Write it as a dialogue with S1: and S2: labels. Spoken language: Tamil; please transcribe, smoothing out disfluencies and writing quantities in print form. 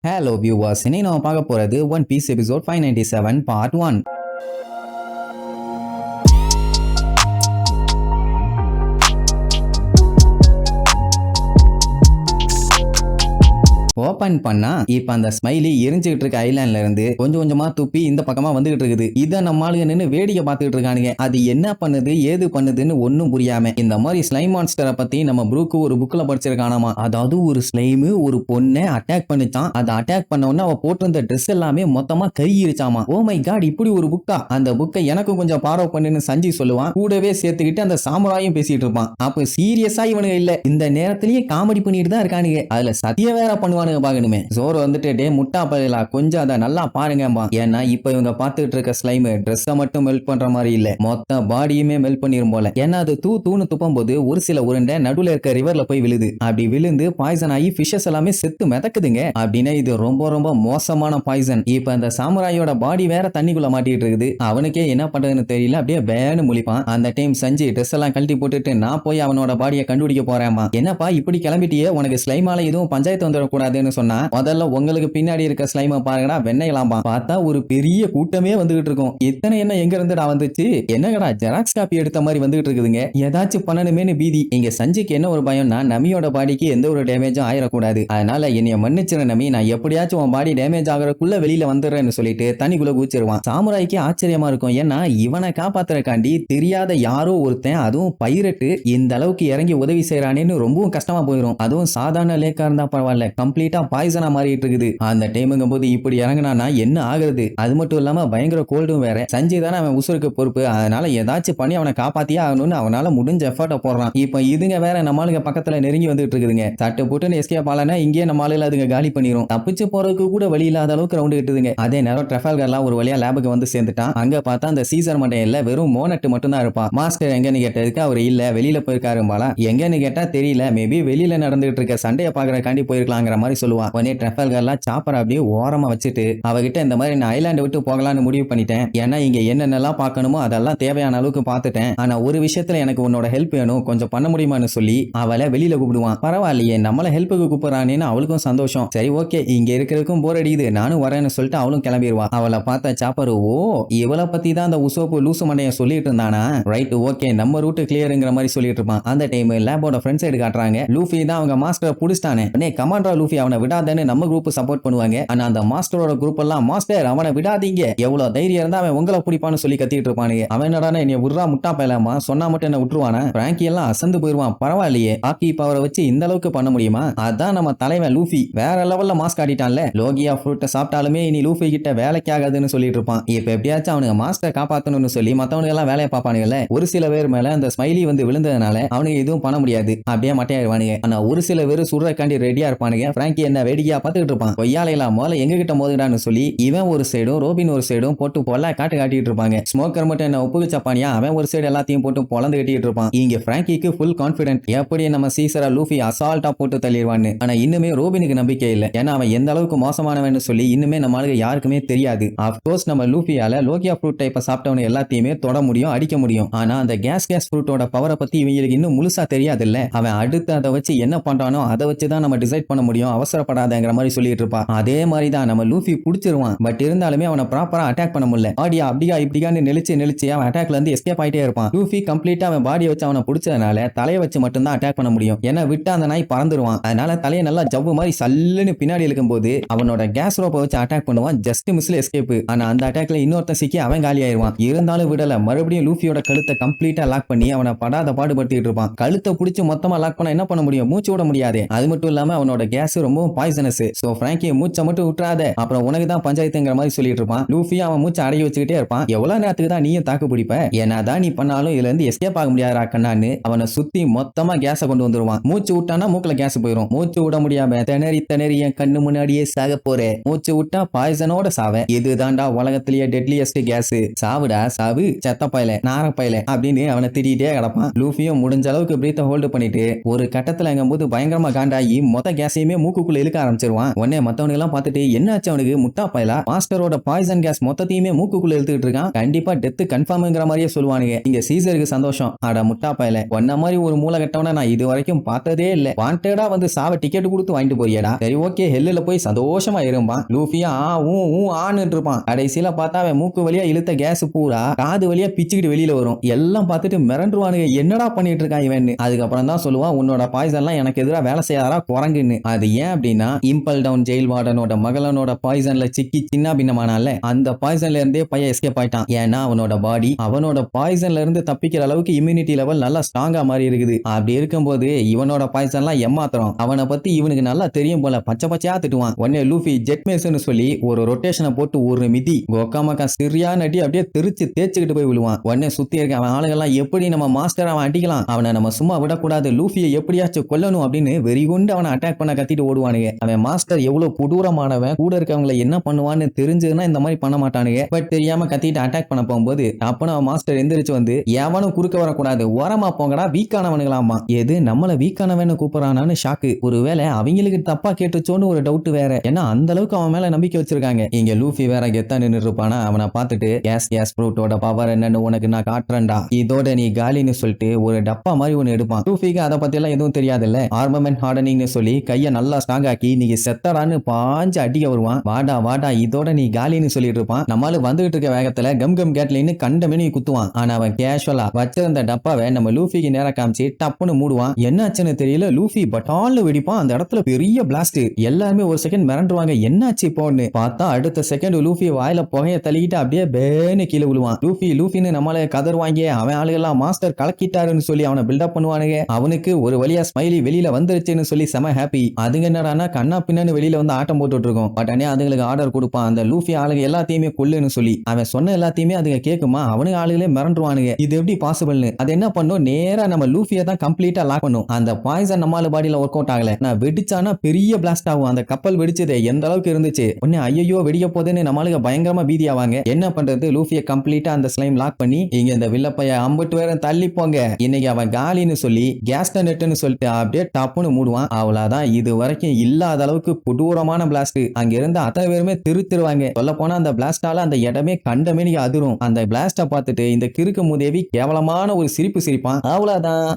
S1: Hello viewers, இன்னைக்கு நம்ம பார்க்க போறது one piece episode 597 part 1. Open பண்ணா இப்ப அந்த ஸ்மைலி எரிஞ்சுக்கிட்டு இருக்க ஐலாண்ட்ல இருந்து கொஞ்சம் கொஞ்சமா துப்பி இந்த பக்கமா வந்துகிட்டு இருக்குது. இத நம்ம ஆளுங்க நின்று வேடிக்கை பார்த்துட்டு இருக்கானுங்க. அது என்ன பண்ணுது ஏது பண்ணுதுன்னு ஒன்னும் புரியாம இந்த மாதிரி ஸ்லைம் மான்ஸ்டரை பத்தி நம்ம ப்ரூக்கு ஒரு புக்ல படிச்சிருக்கானாமா. அதாவது ஒரு ஸ்லைமு ஒரு பொண்ணை அட்டாக் பண்ணிச்சான். அதை அட்டாக் பண்ண உடனே அவ போட்டிருந்த ட்ரெஸ் எல்லாமே மொத்தமா கருகிருச்சாமா. ஓ மை காட், இப்படி ஒரு புக்கா? அந்த புக்கை எனக்கு கொஞ்சம் ஃபாலோ பண்ணுன்னு சஞ்சய் சொல்லுவான். கூடவே சேர்த்துக்கிட்டு அந்த சாமுராயும் பேசிட்டு இருப்பான். அப்ப சீரியஸா இவனுங்க இல்ல, இந்த நேரத்திலேயே காமெடி பண்ணிட்டு தான் இருக்கானுங்க. அதுல சத்திய வேற பண்ணுவானுங்க பாக்கணுமே. ஜோரோ வந்துட்டு டே முட்டா பயிலா கொஞ்சம் அதை நல்லா பாருங்கம்பா. ஏன்னா இப்ப இவங்க பாத்துட்டு இருக்க ஸ்லைம் ட்ரெஸ்ஸை மட்டும் மெல்ட் பண்ற மாதிரி இல்ல, மொத்த பாடியுமே மெல்ட் பண்ணிரும் போல. ஏன்னா அது தூணு துப்பும் போது ஒரு சில உருண்டை நடுவுல இருக்க ரிவர்ல போய் விழுது. அப்படி விழுந்து பாய்சன் ஆகி ஃபிஷஸ் எல்லாமே செத்து மிதக்குதுங்க. அப்படின்னா இது ரொம்ப ரொம்ப மோசமான பாய்சன். இப்ப அந்த சாமுராயோட பாடி வேற தண்ணிக்குள்ள மாட்டிட்டு இருக்குது. அவனுக்கே என்ன பண்றதுன்னு தெரியல, அப்படியே வேன்னு முழிப்பான். அந்த டைம் சஞ்சய் ட்ரெஸ் எல்லாம் கழட்டி போட்டுட்டு நான் போய் அவனோட பாடியை கண்டுபிடிக்க போறேன்மா. என்னப்பா இப்படி கிளம்பிட்டியே, உனக்கு ஸ்லைமால எதுவும் பஞ்சாயத்து வந்துடக்கூடாதுன்னு சொன்னா, முதல்ல உங்களுக்கு பின்னாடி இருக்க ஸ்லைமை பாருங்கடா வெண்ணையலாம்பா. பார்த்தா ஒரு பெரிய கூட்டமே வந்துகிட்டு இருக்கும். இத்தனை என்ன எங்க இருந்துடா வந்துச்சு? என்னங்கடா ஜெராக்ஸ் காப்பி எடுத்த மாதிரி வந்துகிட்டு இருக்குதுங்க. ஏதாச்சும் பண்ணணுமேனு பீதி. இங்க சஞ்சிக்கு என்ன ஒரு பயம்னா, நமியோட பாடிக்கு எந்த ஒரு டேமேஜும் ஆயிடக்கூடாது. அதனால என்னைய மன்னிச்சிட நமி, நான் எப்படியாச்சும் உன் பாடி டேமேஜ் ஆகிறதுக்குள்ள வெளியில வந்துடுறேன்னு சொல்லிட்டு தண்ணிக்குள்ள கூச்சிருவான். சாமுராய்க்கு ஆச்சரியமா இருக்கும். ஏன்னா இவனை காப்பாத்துறக்காண்டி தெரியாத யாரோ ஒருத்தன், அதுவும் பைரட்டு, இந்த அளவுக்கு இறங்கி உதவி செய்யறானேன்னு ரொம்பவும் கஷ்டமா போயிடும். அதுவும் சாதாரண லேக்கா இருந்தா பரவாயில்ல, கம்ப்ளீட்டா பாய்சனா மாறிட்டு இருக்குது. அந்த டைமுங்கும் போது இப்படி இறங்கினா என்ன ஆகுறது? அது மட்டும் இல்லாம பயங்கர கோல்டும் வேற. சஞ்சய் தானே அவன் உசுருக்கு பொறுப்பு. அதனால ஏதாச்சும் பண்ணி அவனை காப்பாத்தியே ஆகணும்னு அவனால முடிஞ்ச எஃபர்ட்டை போடுறான். இப்ப இதுங்க வேற நம்மளுக்கு பக்கத்துல நெருங்கி வந்துட்டு இருக்குதுங்க. சட்டு போட்டுன்னு எஸ்கேப் ஆலனா இங்கே நம்ம ஆளுல அதுங்க காலி பண்ணிரும். தப்பிச்சு போறதுக்கு கூட வழி இல்லாத அளவுக்கு ரவுண்ட் கிட்டுதுங்க. அதே நேரம் ட்ரெஃபால்கர்லாம் ஒரு வழியா லேபுக்கு வந்து சேர்ந்துட்டான். அங்க பார்த்தா அந்த சீசர் மண்டையில வெறும் மோனட் மட்டும் தான் இருப்பான். மாஸ்டர் எங்கன்னு கேட்டதுக்கு அவர் இல்ல வெளியில போயிருக்காருமாலா. எங்கன்னு கேட்டா தெரியல, மேபி வெளியில நடந்துட்டு இருக்க சண்டையை பாக்குறதுக்காண்டி போயிருக்கலாங்கிற மாதிரி சொல்லுவான். உடனே ட்ரெஃபால்கர்லாம் சாப்பர் அப்படியே ஓரமா வச்சுட்டு அவகிட்ட இந்த மாதிரி நான் ஐலாண்டை விட்டு போகலான்னு முடிவு பண்ணிட்டேன். ஏன்னா இங்க என்னென்னலாம் பார்க்கணுமோ அதெல்லாம் தேவையான அளவுக்கு பார்த்துட்டேன். ஆனா ஒரு விஷயத்துல எனக்கு உன்னோட ஹெல்ப் வேணும், கொஞ்சம் பண்ண முடியுமான்னு சொல்லி அவளை வெளியில கூப்பிடுவான். பரவாயில்லையே, நம்மள ஹெல்ப்புக்கு கூப்பிடுறானேன்னு அவளுக்கும் சந்தோஷம். சரி ஓகே, இங்க இருக்கிறதுக்கும் போர் அடிக்குது, நானும் வரேன்னு சொல்லிட்டு அவளும் கிளம்பிடுவா. அவளை பார்த்த சாப்பர், ஓ இவளை பத்தி தான் அந்த உசோப்பு லூசு மண்டைய சொல்லிட்டு இருந்தானா, ரைட் ஓகே நம்ம ரூட் கிளியருங்கிற மாதிரி சொல்லிட்டு இருப்பான். அந்த டைம் லேபோட ஃப்ரெண்ட் சைடு காட்டுறாங்க. லூஃபி தான் அவங்க மாஸ்டரை புடிச்சிட்டானே. கமாண்டரா லூஃபி அவனை விடாதேன்னு நம்ம குரூப் சப்போர்ட் பண்ணுவாங்க. ஆனா அந்த மாஸ்டரோட குரூப் எல்லாம் மாஸ்டர் அவனை விடாதீங்க, எவ்வளவு தைரியம் இருந்தா அவன் உங்களை பிடிப்பான்னு சொல்லி கத்திட்டு இருப்பானுங்க. அவன் என்னடானா என்னைய விட்றா முட்டா பயலாமா, சொன்னா மட்டும் என்ன விட்டுருவானா? பிராங்கி எல்லாம் அசந்து போயிருவான். பரவாயில்லையே, ஹாக்கி பவரை வச்சு இந்த அளவுக்கு பண்ண முடியுமா? அதான் நம்ம தலைவன் லூஃபி வேற லெவல்ல மாஸ்க் ஆடிட்டான்ல. லோகியா ஃப்ரூட்டை சாப்பிட்டாலுமே இனி லூஃபி கிட்ட வேலைக்கு ஆகாதுன்னு சொல்லிட்டு இருப்பான். இப்ப எப்படியாச்சும் அவனுக்கு மாஸ்டர் காப்பாத்தணும்னு சொல்லி மத்தவனுக்கு எல்லாம் வேலையை பார்ப்பானுங்கல்ல. ஒரு சில பேர் மேல அந்த ஸ்மைலி வந்து விழுந்ததுனால அவனுக்கு எதுவும் பண்ண முடியாது, அப்படியே மட்டையாயிருவானுங்க. ஆனா ஒரு சில பேர் சுடுறக்காண்டி ரெடியா இருப்பானுங்க. பிராங்கி என்ன வேடிக்கையா பார்த்துக்கிட்டு இருப்பான். கொய்யாலையெல்லாம் முதல்ல எங்க கிட்ட மோதுடான்னு சொல்லி இவன் ஒரு சைடும் ரோபின் ஒரு சைடும் போட்டு பொல்ல காட்டிட்டு இருப்பாங்க. ஸ்மோக்கர் மட்டும் என்ன ஒப்புக்கு சப்பானியா, அவன் ஒரு சைடு எல்லாத்தையும் போட்டு பொலந்து கட்டிட்டு இருப்பான். இங்க பிராங்கிக்கு ஃபுல் கான்பிடன்ட், எப்படி நம்ம சீசரா லூஃபி அசால்ட்டா போட்டு தள்ளிடுவான்னு. ஆனா இன்னுமே ரோபினுக்கு நம்பிக்கை இல்ல. ஏன்னா அவன் எந்த அளவுக்கு மோசமானவன்னு சொல்லி இன்னுமே நம்மளுக்கு யாருக்குமே தெரியாது. அப்கோர்ஸ் நம்ம லூஃபியால லோகியா ஃப்ரூட் டைப்பை சாப்பிட்டவனு எல்லாத்தையுமே தொட முடியும், அடிக்க முடியும். ஆனா அந்த கேஸ் ஃப்ரூட்டோட பவரை பத்தி இவங்களுக்கு இன்னும் முழுசா தெரியாது இல்ல. அவன் அடுத்து அதை வச்சு என்ன பண்றானோ அதை வச்சுதான் நம்ம டிசைட் பண்ண முடியும், அவசரப்படாதங்கிற மாதிரி சொல்லிட்டு இருப்பான். அதே மாதிரி தான் நம்ம லூஃபி புடிச்சிருவான். பட் இருந்தாலுமே அவனை ப்ராப்பரா அட்டாக் பண்ண முடியல. பாடியா அப்படியா இப்படியான்னு நெளிச்சு அவன் அட்டாக்ல இருந்து எஸ்கேப் ஆயிட்டே இருப்பான். லூஃபி கம்ப்ளீட்டா அவன் பாடியை வச்சு அவனை பிடிச்சதுனால தலையை வச்சு மட்டும் தான் அட்டாக் பண்ண முடியும். ஏன்னா விட்டு அந்த நாய் பறந்துருவான். அதனால தலையை நல்லா ஜவ்வு மாதிரி சல்லுன்னு பின்னாடி இழுக்கும் போது அவனோட கேஸ் ரோப்பை வச்சு அட்டாக் பண்ணுவான். ஜஸ்ட் மிஸ்ல எஸ்கேப். ஆனா அந்த அட்டாக்ல இன்னொருத்தன் சிக்கி அவன் காலி ஆயிருவான். இருந்தாலும் விடல, மறுபடியும் லூஃபியோட கழுத்தை கம்ப்ளீட்டா லாக் பண்ணி அவனை படாத பாடுபடுத்திட்டு இருப்பான். கழுத்தை பிடிச்சி மொத்தமா லாக் பண்ண என்ன பண்ண முடியும், மூச்சு விட முடியாது. அது மட்டும் இல்லாம அவனோட கேஸ் ரொம்ப பாய்சனஸ். சோ பிராங்கி மூச்சை மட்டும் விட்டுறாத, அப்புறம் உனக்கு தான் பஞ்சாயத்துங்கிற மாதிரி சொல்லிட்டு இருப்பான். லூஃபி அவன் மூச்சை அடங்கி வச்சுக்கிட்டே இருப்பான். எவ்வளவு நேரத்துக்கு தான் நீயும் தாக்கு பிடிப்ப, என்னதான் நீ பண்ணாலும் இதுல இருந்து எஸ்கேப் ஆக முடியாதா கண்ணான்னு அவனை சுத்தி மொத்தமா கேஸை கொண்டு வந்துருவான். மூச்சு விட்டானா மூக்குல கேஸ் போயிடும். மூச்சு விட முடியாம திணறி என் கண்ணு முன்னாடியே சாக போறேன், மூச்சு விட்டா பாய்சனோட சாவ, இதுதான்டா உலகத்திலேயே டெட்லியஸ்ட் கேஸ், சாவுடா சாவு செத்தப்பையில நாரப்பையில அப்படின்னு அவனை திட்டிகிட்டே கிடப்பான். லூஃபியும் முடிஞ்ச அளவுக்கு பிரீத்தை ஹோல்டு பண்ணிட்டு ஒரு கட்டத்துல எங்கும் போது பயங்கரமா காண்டாகி மொத்த கேஸையுமே மூக்குக்குள்ள இழுக்க ஆரம்பிச்சிருவான். உடனே மத்தவனுங்க எல்லாம் பார்த்துட்டு என்னாச்சு அவனுக்கு முட்டா பயலா மாஸ்டரோட பாய்சன் கேஸ் மொத்தத்தையுமே மூக்குக்குள்ள இழுத்துட்டு இருக்கான், கண்டிப்பா டெத் கன்ஃபார்ம்ங்கிற மாதிரியே சொல்லுவானுங்க. இங்க சீசருக்கு சந்தோஷம். அட முட்டா பயல, ஒன்ன மாதிரி ஒரு மூளை கட்டவன நான் இது வரைக்கும் பார்த்ததே இல்ல. வாண்டடா வந்து சாவ டிக்கெட் கொடுத்து வாங்கிட்டு போறியடா. சரி ஓகே, ஹெல்லுல போய் சந்தோஷமா இருப்பான். லூஃபியா ஆன்னு இருப்பான். கடைசியில பார்த்தா அவன் மூக்கு வழியா இழுத்த கேஸ் பூரா காது வழியா பிச்சுக்கிட்டு வெளியில வரும். எல்லாம் பார்த்துட்டு மிரண்டுருவானுங்க, என்னடா பண்ணிட்டு இருக்கான் இவன். அதுக்கப்புறம் தான் சொல்லுவான், உன்னோட பாய்சன்லாம் எனக்கு எதிராக வேலை செய்யாரா குரங்குன்னு. அது ஏன் அப்படின்னா இம்பல் டவுன் ஜெயில் வார்டனோட மகளனோட பாய்சன்ல சிக்கி சின்ன பின்னமானால அந்த பாய்சன்ல இருந்தே பையன் எஸ்கேப் ஆயிட்டான். ஏன்னா அவனோட பாடி அவனோட பாய்சன்ல இருந்து தப்பிக்கிற அளவுக்கு இம்யூனிட்டி லெவல் நல்லா ஸ்ட்ராங்கா மாறி இருக்குது. அப்படி இருக்கும்போது இவனோட பாய்சன்லாம் ஏமாத்திரம். அவனை பத்தி இவனுக்கு நல்லா தெரியும் போல பச்சை பச்சையா திட்டுவான். உடனே லூஃபி ஜெட் மேஸ்னு சொல்லி ஒரு ரொட்டேஷனை போட்டு ஒரு மிதி கோக்காமக்கா சிறியா நடி அப்படியே தெரிச்சு தேய்ச்சிக்கிட்டு போய் விழுவான். உடனே சுத்தி இருக்க அவன் ஆளுகள்லாம் எப்படி நம்ம மாஸ்டர் அவன் அடிக்கலாம், அவனை நம்ம சும்மா விடக்கூடாது, லூஃபியை எப்படியாச்சும் கொல்லணும் அப்படின்னு வெறிகுண்டு அவனை அட்டாக் பண்ண கத்திட்டு ஓடுவானுங்க. அவன் மாஸ்டர் எவ்வளவு கொடூரமானவன், கூட இருக்கவங்களை என்ன பண்ணுவான்னு தெரிஞ்சதுன்னா இந்த மாதிரி பண்ண மாட்டானுங்க. பட் தெரியாம கத்திட்டு அட்டாக் பண்ண போகும்போது அப்ப அவன் மாஸ்டர் எந்திரிச்சு வந்து எவனும் குறுக்க வரக்கூடாது, ஓரமா போங்கடா வீக்கானவனுங்களாமா. எது நம்மள வீக்கானவன்னு கூப்பிடறானான்னு ஷாக்கு. ஒருவேளை அவங்களுக்கு தப்பா கேட்டுச்சோன்னு ஒரு டவுட் வேற. ஏன்னா அந்த அளவுக்கு அவன் மேல நம்பிக்கை வச்சிருக்காங்க. இங்க லூஃபி வேற கெத்தா நின்று இருப்பானா, அவனை பார்த்துட்டு கேஸ் ஃப்ரூட்டோட பவர் என்னன்னு உனக்கு நான் காட்டுறேன்டா, இதோட நீ காலின்னு சொல்லிட்டு ஒரு டப்பா மாதிரி ஒன்னு எடுப்பான். லூஃபிக்கு அதை பத்தி எல்லாம் எதுவும் தெரியாதுல்ல. ஆர்மமெண்ட் ஹார்டனிங்னு சொல்லி கைய நல்லா ஸ்ட்ராங் ஆக்கி நீங்க செத்தரான்னு பாஞ்சு அடிக்க வருவான். வாடா வாடா இதோட நீ காலின்னு சொல்லிட்டு இருப்பான். நம்மளால வந்துகிட்டு இருக்க வேகத்துல கம் கம் கேட்லின்னு கண்ட மெனு குத்துவான். ஆனா அவன் கேஷுவலா வச்சிருந்த டப்பாவை நம்ம லூஃபிக்கு நேரா காமிச்சு டப்புன்னு மூடுவான். என்னாச்சுன்னு தெரியல, லூஃபி பட்டால்னு வெடிப்பான். அந்த இடத்துல பெரிய பிளாஸ்ட். எல்லாருமே ஒரு செகண்ட் மிரண்டுருவாங்க, என்னாச்சு இப்போன்னு பார்த்தா அடுத்த செகண்ட் லூஃபி வாயில புகைய தள்ளிக்கிட்டு அப்படியே பேன்னு கீழே விழுவான். லூஃபின்னு நம்மள கதறுவாங்க. அவன் ஆளுகெல்லாம் மாஸ்டர் கலக்கிட்டாருன்னு சொல்லி அவனை பில்டப் பண்ணுவானுங்க. அவனுக்கு ஒரு வழியா ஸ்மைலி வெளியில வந்துருச்சுன்னு சொல்லி செம ஹாப்பி. அதுங்க என்னடானா கண்ணா பின்னான்னு வெளியில வந்து ஆட்டம் போட்டுட்டு இருக்கும். பட் அனே அதுங்களுக்கு ஆர்டர் கொடுப்பான், அந்த லூஃபி ஆளுங்க எல்லாத்தையுமே கொல்லுன்னு சொல்லி. அவன் சொன்ன எல்லாத்தையுமே அதுங்க கேட்குமா, அவனுக்கு ஆளுகளே மிரண்டுவானுங்க. இது எப்படி பாசிபிள்னு அது என்ன பண்ணும், நேரா நம்ம லூஃபியை தான் கம்ப்ளீட்டா லாக் பண்ணும். அந்த பாய்சன் நம்மள பாடியில ஒர்க் அவுட் ஆகல. நான் வெடிச்சானா பெரிய பிளாஸ்ட் ஆகும். அந்த கப்பல் வெடிச்சது எந்த அளவுக்கு இருந்துச்சு. உடனே ஐயோ வெடிக்க போதுன்னு நம்மளுக்கு பயங்கரமா பீதி ஆவாங்க. என்ன பண்றது, லூஃபியை கம்ப்ளீட்டா அந்த ஸ்லைம் லாக் பண்ணி இங்க இந்த வில்லப்பைய அம்பட்டு வேற தள்ளி போங்க, இன்னைக்கு அவன் காலின்னு சொல்லி கேஸ் நெட்னு சொல்லிட்டு அப்படியே டப்புன்னு மூடுவான். அவ்வளவுதான், இது வரைக்கும் இல்லாத அளவுக்கு கொடூரமான பிளாஸ்ட். அங்க இருந்து அத்தனை பேருமே திருவாங்க. சொல்ல போனா அந்த பிளாஸ்டால அந்த இடமே கண்டமே நீங்க அதிரும். அந்த பிளாஸ்ட பார்த்துட்டு இந்த கிறுக்கு மூதேவி கேவலமான ஒரு சிரிப்பு சிரிப்பான். அவ்வளவுதான்.